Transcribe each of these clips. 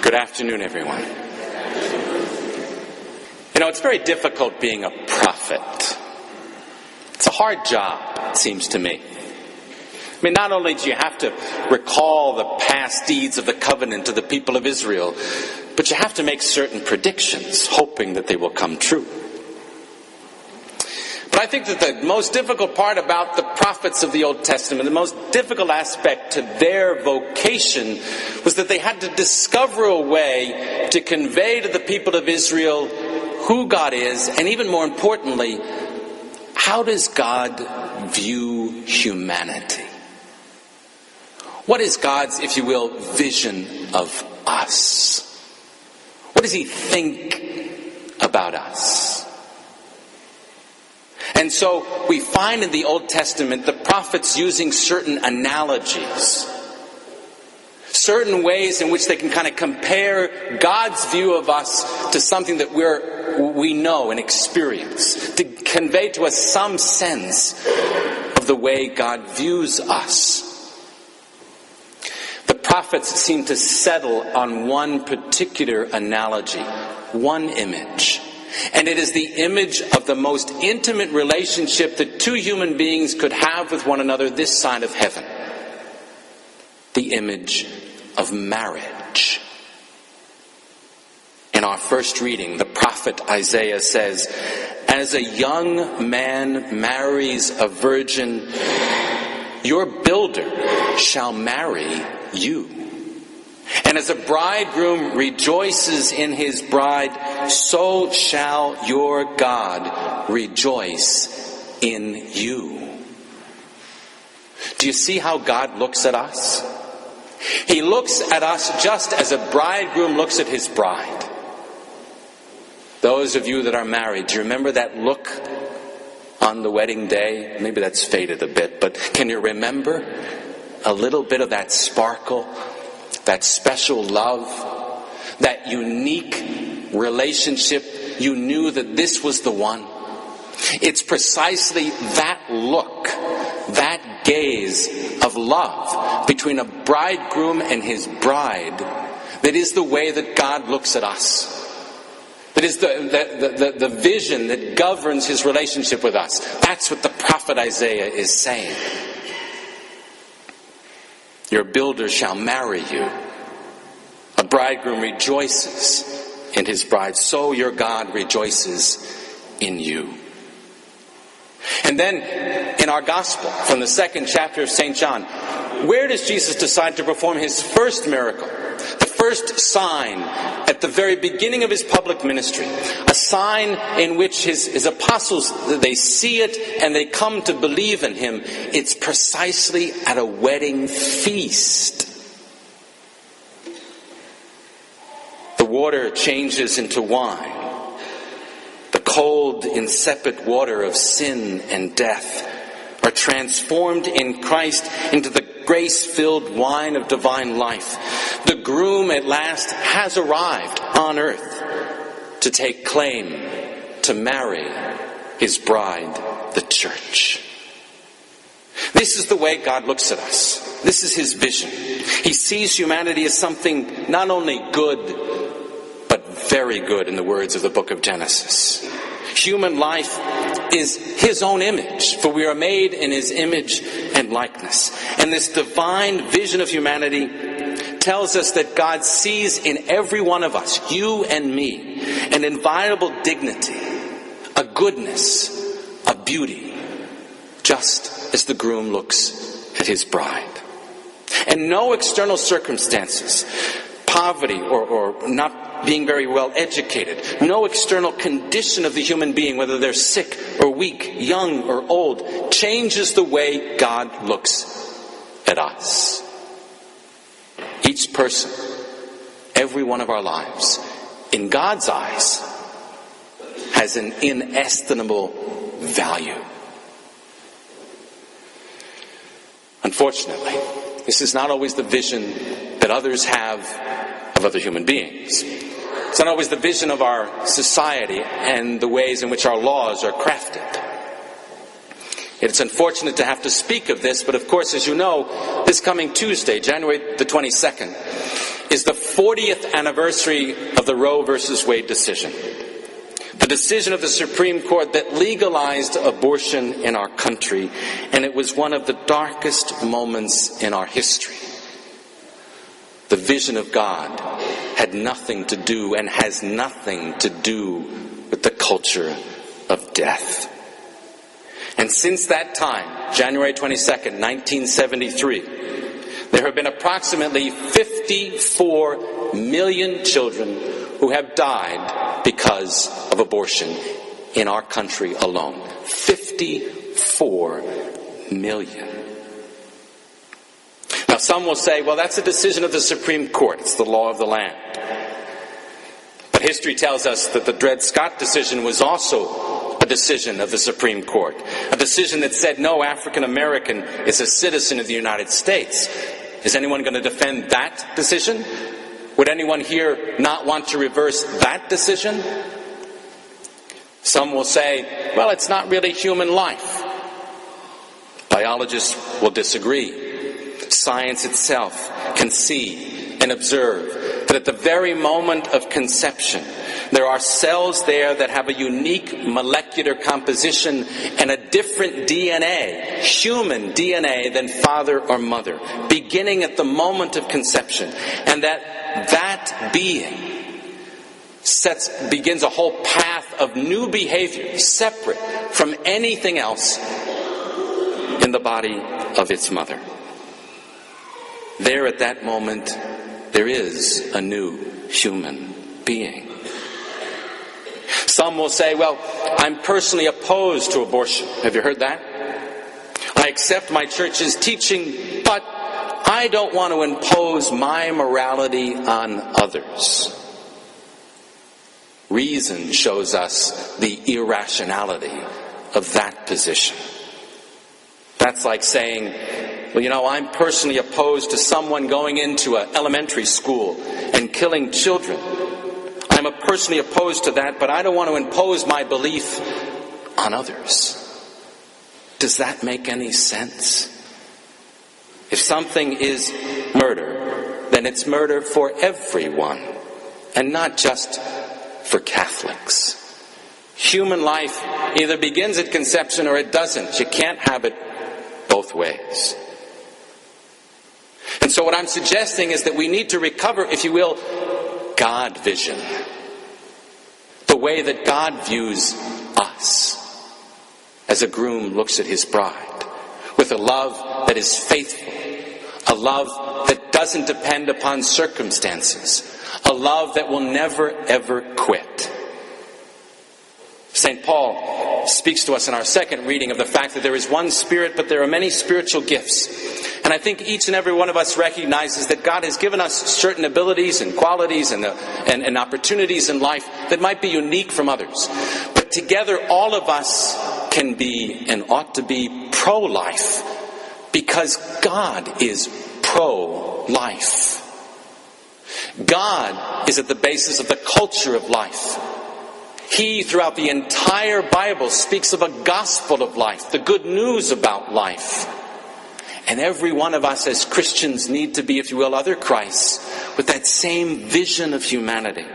Good afternoon, everyone. You know, it's very difficult being a prophet. It's a hard job, it seems to me. I mean, not only do you have to recall the past deeds of the covenant to the people of Israel, but you have to make certain predictions, hoping that they will come true. But I think that the most difficult part about the prophets of the Old Testament, the most difficult aspect to their vocation, was that they had to discover a way to convey to the people of Israel who God is, and even more importantly, how does God view humanity? What is God's, if you will, vision of us? What does he think about us? And so we find in the Old Testament the prophets using certain analogies, certain ways in which they can kind of compare God's view of us to something that we know and experience, to convey to us some sense of the way God views us. The prophets seem to settle on one particular analogy, one image. And it is the image of the most intimate relationship that two human beings could have with one another this side of heaven. The image of marriage. In our first reading, the prophet Isaiah says, "As a young man marries a virgin, your builder shall marry you. And as a bridegroom rejoices in his bride, so shall your God rejoice in you." Do you see how God looks at us? He looks at us just as a bridegroom looks at his bride. Those of you that are married, do you remember that look on the wedding day? Maybe that's faded a bit, but can you remember a little bit of that sparkle? That special love, that unique relationship, you knew that this was the one. It's precisely that look, that gaze of love between a bridegroom and his bride that is the way that God looks at us. That is the vision that governs his relationship with us. That's what the prophet Isaiah is saying. Your builder shall marry you. A bridegroom rejoices in his bride. So your God rejoices in you. And then in our gospel, from the second chapter of St. John, where does Jesus decide to perform his first miracle? The first sign at the very beginning of his public ministry. A sign in which his apostles, they see it and they come to believe in him. It's precisely at a wedding feast. The water changes into wine. The cold, insipid water of sin and death are transformed in Christ into the grace-filled wine of divine life. The groom at last has arrived on earth to take claim to marry his bride, the church. This is the way God looks at us. This is his vision. He sees humanity as something not only good, but very good, in the words of the book of Genesis. Human life is his own image, for we are made in his image and likeness. And this divine vision of humanity tells us that God sees in every one of us, you and me, an inviolable dignity, a goodness, a beauty, just as the groom looks at his bride. And no external circumstances, poverty or not being very well educated, no external condition of the human being, whether they're sick or weak, young or old, changes the way God looks at us. Each person, every one of our lives, in God's eyes, has an inestimable value. Unfortunately, this is not always the vision that others have of other human beings. It's not always the vision of our society and the ways in which our laws are crafted. It's unfortunate to have to speak of this, but of course, as you know, this coming Tuesday, January the 22nd, is the 40th anniversary of the Roe versus Wade decision. The decision of the Supreme Court that legalized abortion in our country, and it was one of the darkest moments in our history. The vision of God had nothing to do and has nothing to do with the culture of death. And since that time, January 22nd, 1973, there have been approximately 54 million children who have died because of abortion in our country alone. 54 million. Now some will say, well, that's a decision of the Supreme Court. It's the law of the land. But history tells us that the Dred Scott decision was also a decision of the Supreme Court. A decision that said no African American is a citizen of the United States. Is anyone going to defend that decision? Would anyone here not want to reverse that decision? Some will say, well, it's not really human life. Biologists will disagree. Science itself can see and observe that at the very moment of conception, there are cells there that have a unique molecular composition and a different DNA, human DNA, than father or mother, beginning at the moment of conception. And that being begins a whole path of new behavior, separate from anything else in the body of its mother. There at that moment, there is a new human being. Some will say, well, I'm personally opposed to abortion. Have you heard that? I accept my church's teaching, but I don't want to impose my morality on others. Reason shows us the irrationality of that position. That's like saying, well, I'm personally opposed to someone going into an elementary school and killing children. I'm personally opposed to that, but I don't want to impose my belief on others. Does that make any sense? If something is murder, then it's murder for everyone, and not just for Catholics. Human life either begins at conception or it doesn't. You can't have it both ways. And so what I'm suggesting is that we need to recover, if you will, God vision. The way that God views us as a groom looks at his bride, with a love that is faithful, a love that doesn't depend upon circumstances, a love that will never ever quit. St. Paul speaks to us in our second reading of the fact that there is one Spirit, but there are many spiritual gifts. And I think each and every one of us recognizes that God has given us certain abilities and qualities and opportunities in life that might be unique from others. But together all of us can be and ought to be pro-life, because God is pro-life. God is at the basis of the culture of life. He, throughout the entire Bible, speaks of a gospel of life, the good news about life. And every one of us as Christians need to be, if you will, other Christs with that same vision of humanity.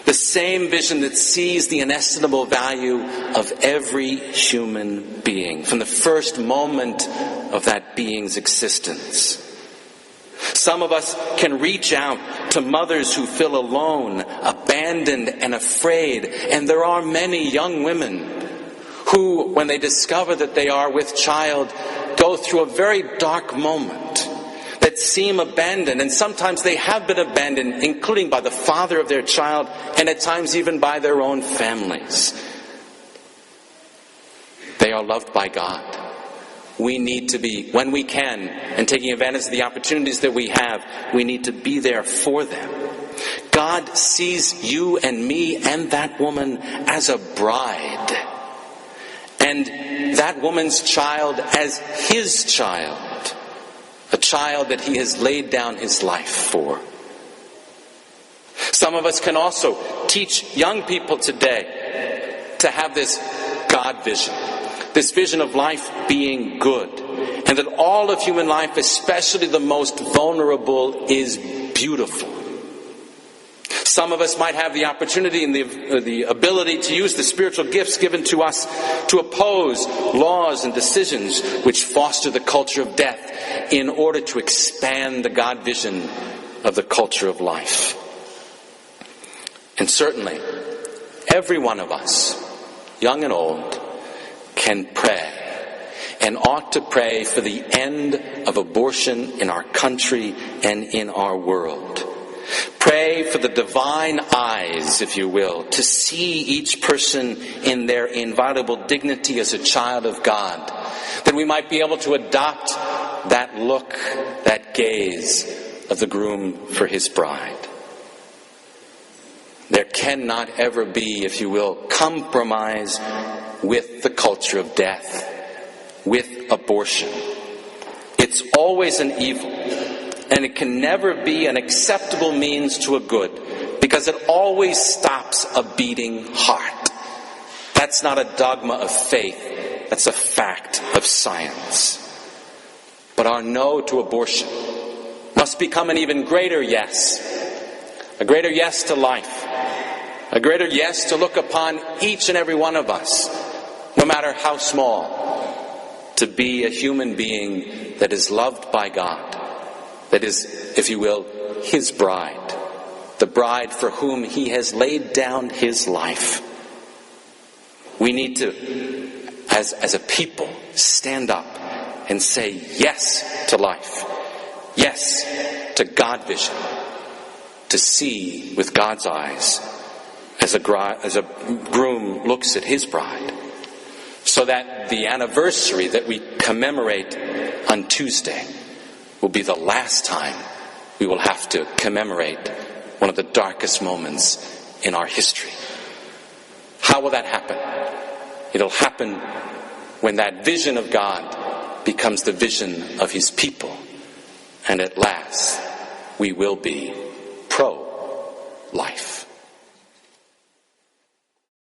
The same vision that sees the inestimable value of every human being from the first moment of that being's existence. Some of us can reach out to mothers who feel alone, abandoned, and afraid. And there are many young women who, when they discover that they are with child, go through a very dark moment, that seem abandoned. And sometimes they have been abandoned, including by the father of their child, and at times even by their own families. They are loved by God. We need to be, when we can, and taking advantage of the opportunities that we have, we need to be there for them. God sees you and me and that woman as a bride, and that woman's child as his child, a child that he has laid down his life for. Some of us can also teach young people today to have this God vision. This vision of life being good, and that all of human life, especially the most vulnerable, is beautiful. Some of us might have the opportunity and the ability to use the spiritual gifts given to us to oppose laws and decisions which foster the culture of death in order to expand the God vision of the culture of life. And certainly, every one of us, young and old, can pray and ought to pray for the end of abortion in our country and in our world. Pray for the divine eyes, if you will, to see each person in their inviolable dignity as a child of God, that we might be able to adopt that look, that gaze of the groom for his bride. There cannot ever be, if you will, compromise with the culture of death, with abortion. It's always an evil, and it can never be an acceptable means to a good, because it always stops a beating heart. That's not a dogma of faith, that's a fact of science. But our no to abortion must become an even greater yes. A greater yes to life. A greater yes to look upon each and every one of us, no matter how small, to be a human being that is loved by God, that is, if you will, his bride, the bride for whom he has laid down his life. We need to, as a people, stand up and say yes to life, yes to God vision, to see with God's eyes as a groom looks at his bride, so that the anniversary that we commemorate on Tuesday will be the last time we will have to commemorate one of the darkest moments in our history. How will that happen? It'll happen when that vision of God becomes the vision of his people, and at last we will be pro-life.